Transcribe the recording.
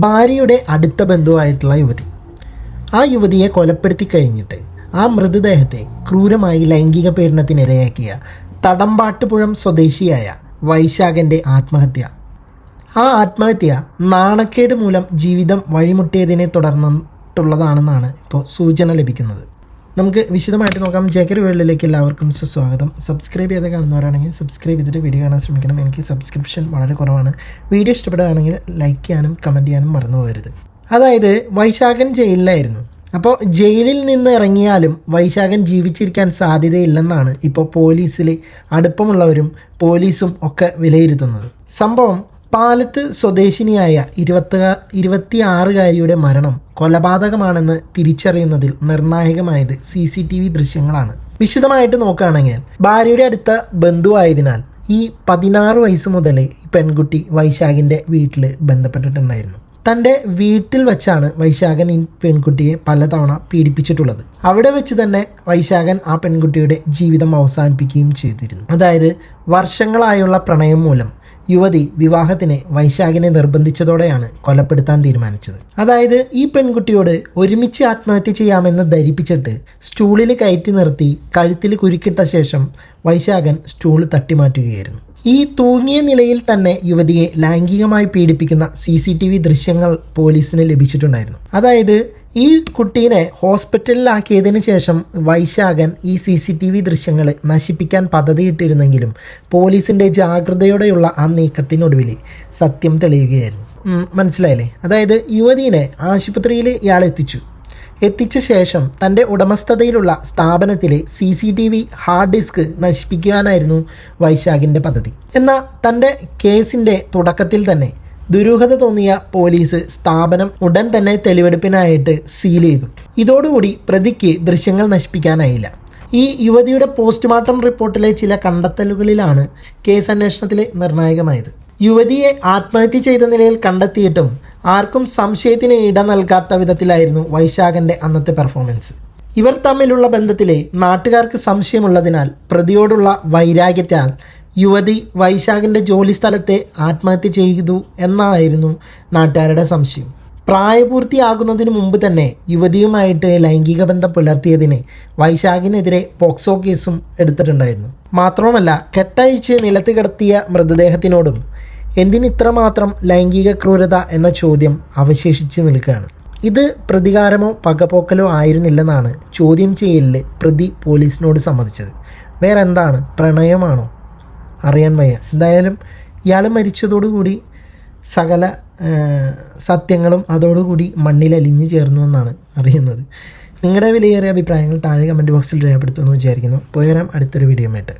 ഭാര്യയുടെ അടുത്ത ബന്ധുവായിട്ടുള്ള യുവതി. ആ യുവതിയെ കൊലപ്പെടുത്തി കഴിഞ്ഞിട്ട് ആ മൃതദേഹത്തെ ക്രൂരമായി ലൈംഗിക പീഡനത്തിനിരയാക്കിയ തടമ്പാട്ടുപുഴം സ്വദേശിയായ വൈശാഖൻ്റെ ആത്മഹത്യ. ആ ആത്മഹത്യ നാണക്കേട് മൂലം ജീവിതം വഴിമുട്ടിയതിനെ തുടർന്നിട്ടുള്ളതാണെന്നാണ് ഇപ്പോൾ സൂചന ലഭിക്കുന്നത്. നമുക്ക് വിശദമായിട്ട് നോക്കാം. ജേക്കർ വേൾഡിലേക്ക് എല്ലാവർക്കും സുസ്വാഗതം. സബ്സ്ക്രൈബ് ചെയ്ത് കാണുന്നവരാണെങ്കിൽ സബ്സ്ക്രൈബ് ചെയ്തിട്ട് വീഡിയോ കാണാൻ ശ്രമിക്കണം. എനിക്ക് സബ്സ്ക്രിപ്ഷൻ വളരെ കുറവാണ്. വീഡിയോ ഇഷ്ടപ്പെടുകയാണെങ്കിൽ ലൈക്ക് ചെയ്യാനും കമൻറ്റ് ചെയ്യാനും മറന്നു പോകരുത്. അതായത് വൈശാഖൻ ജയിലിലായിരുന്നു. അപ്പോൾ ജയിലിൽ നിന്ന് ഇറങ്ങിയാലും വൈശാഖൻ ജീവിച്ചിരിക്കാൻ സാധ്യതയില്ലെന്നാണ് ഇപ്പോൾ പോലീസിൽ അടുപ്പമുള്ളവരും പോലീസും ഒക്കെ വിലയിരുത്തുന്നത്. സംഭവം പാലത്ത് സ്വദേശിനിയായ 26-കാരിയുടെ മരണം കൊലപാതകമാണെന്ന് തിരിച്ചറിയുന്നതിൽ നിർണായകമായത് CCTV ദൃശ്യങ്ങളാണ്. വിശദമായിട്ട് നോക്കുകയാണെങ്കിൽ ഭാര്യയുടെ അടുത്ത ബന്ധുവായതിനാൽ ഈ 16 വയസ്സ് മുതലേ ഈ പെൺകുട്ടി വൈശാഖിൻ്റെ വീട്ടിൽ ബന്ധപ്പെട്ടിട്ടുണ്ടായിരുന്നു. തൻ്റെ വീട്ടിൽ വെച്ചാണ് വൈശാഖൻ ഈ പെൺകുട്ടിയെ പലതവണ പീഡിപ്പിച്ചിട്ടുള്ളത്. അവിടെ വെച്ച് തന്നെ വൈശാഖൻ ആ പെൺകുട്ടിയുടെ ജീവിതം അവസാനിപ്പിക്കുകയും ചെയ്തിരുന്നു. അതായത് വർഷങ്ങളായുള്ള പ്രണയം മൂലം യുവതി വിവാഹത്തിന് വൈശാഖിനെ നിർബന്ധിച്ചതോടെയാണ് കൊലപ്പെടുത്താൻ തീരുമാനിച്ചത്. അതായത് ഈ പെൺകുട്ടിയോട് ഒരുമിച്ച് ആത്മഹത്യ ചെയ്യാമെന്ന് ധരിപ്പിച്ചിട്ട് സ്റ്റൂളിൽ കയറ്റി നിർത്തി കഴുത്തിൽ കുരുക്കിട്ട ശേഷം വൈശാഖൻ സ്റ്റൂൾ തട്ടിമാറ്റുകയായിരുന്നു. ഈ തൂങ്ങിയ നിലയിൽ തന്നെ യുവതിയെ ലൈംഗികമായി പീഡിപ്പിക്കുന്ന CCTV ദൃശ്യങ്ങൾ പോലീസിന് ലഭിച്ചിട്ടുണ്ടായിരുന്നു. അതായത് ഈ കുട്ടീനെ ഹോസ്പിറ്റലിലാക്കിയതിന് ശേഷം വൈശാഖൻ ഈ CCTV ദൃശ്യങ്ങൾ നശിപ്പിക്കാൻ പദ്ധതിയിട്ടിരുന്നെങ്കിലും പോലീസിൻ്റെ ജാഗ്രതയോടെയുള്ള ആ നീക്കത്തിനൊടുവിൽ സത്യം തെളിയുകയായിരുന്നു. മനസ്സിലായില്ലേ? അതായത് യുവതിയെ ആശുപത്രിയിൽ ഇയാൾ എത്തിച്ച ശേഷം തൻ്റെ ഉടമസ്ഥതയിലുള്ള സ്ഥാപനത്തിലെ CCTV ഹാർഡ് ഡിസ്ക് നശിപ്പിക്കാനായിരുന്നു വൈശാഖിൻ്റെ പദ്ധതി. എന്നാൽ തൻ്റെ കേസിൻ്റെ തുടക്കത്തിൽ തന്നെ ദുരൂഹത തോന്നിയ പോലീസ് സ്ഥാപനം ഉടൻ തന്നെ തെളിവെടുപ്പിനായിട്ട് സീൽ ചെയ്തു. ഇതോടുകൂടി പ്രതിക്ക് ദൃശ്യങ്ങൾ നശിപ്പിക്കാനായില്ല. ഈ യുവതിയുടെ പോസ്റ്റ്മോർട്ടം റിപ്പോർട്ടിലെ ചില കണ്ടെത്തലുകളിലാണ് കേസ് അന്വേഷണത്തിൽ നിർണായകമായത്. യുവതിയെ ആത്മഹത്യ ചെയ്ത നിലയിൽ കണ്ടെത്തിയിട്ടും ആർക്കും സംശയത്തിന് ഇട നൽകാത്ത വിധത്തിലായിരുന്നു വൈശാഖൻ്റെ അന്നത്തെ പെർഫോമൻസ്. ഇവർ തമ്മിലുള്ള ബന്ധത്തിലെ നാട്ടുകാർക്ക് സംശയമുള്ളതിനാൽ പ്രതിയോടുള്ള വൈരാഗ്യത്താൽ യുവതി വൈശാഖിൻ്റെ ജോലി സ്ഥലത്തെ ആത്മഹത്യ ചെയ്തു എന്നായിരുന്നു നാട്ടുകാരുടെ സംശയം. പ്രായപൂർത്തിയാകുന്നതിന് മുമ്പ് തന്നെ യുവതിയുമായിട്ട് ലൈംഗിക ബന്ധം പുലർത്തിയതിന് വൈശാഖിനെതിരെ പോക്സോ കേസും എടുത്തിട്ടുണ്ടായിരുന്നു. മാത്രവുമല്ല കെട്ടഴിച്ച് നിലത്ത് കിടത്തിയ മൃതദേഹത്തിനോടും എന്തിനിത്രമാത്രം ലൈംഗിക ക്രൂരത എന്ന ചോദ്യം അവശേഷിച്ച് നിൽക്കുകയാണ്. ഇത് പ്രതികാരമോ പകപോക്കലോ ആയിരുന്നില്ലെന്നാണ് ചോദ്യം ചെയ്യലിൽ പ്രതി പോലീസിനോട് സമ്മതിച്ചത്. വേറെ എന്താണ്? പ്രണയമാണോ? അറിയാൻ വയ്യ. എന്തായാലും ഇയാൾ മരിച്ചതോടുകൂടി സകല സത്യങ്ങളും അതോടുകൂടി മണ്ണിലലിഞ്ഞു ചേർന്നു എന്നാണ് അറിയുന്നത്. നിങ്ങളുടെ വിലയേറിയ അഭിപ്രായങ്ങൾ താഴെ കമൻറ്റ് ബോക്സിൽ രേഖപ്പെടുത്തുമെന്ന് വിചാരിക്കുന്നു. പോയി വരാം അടുത്തൊരു വീഡിയോ ആയിട്ട്.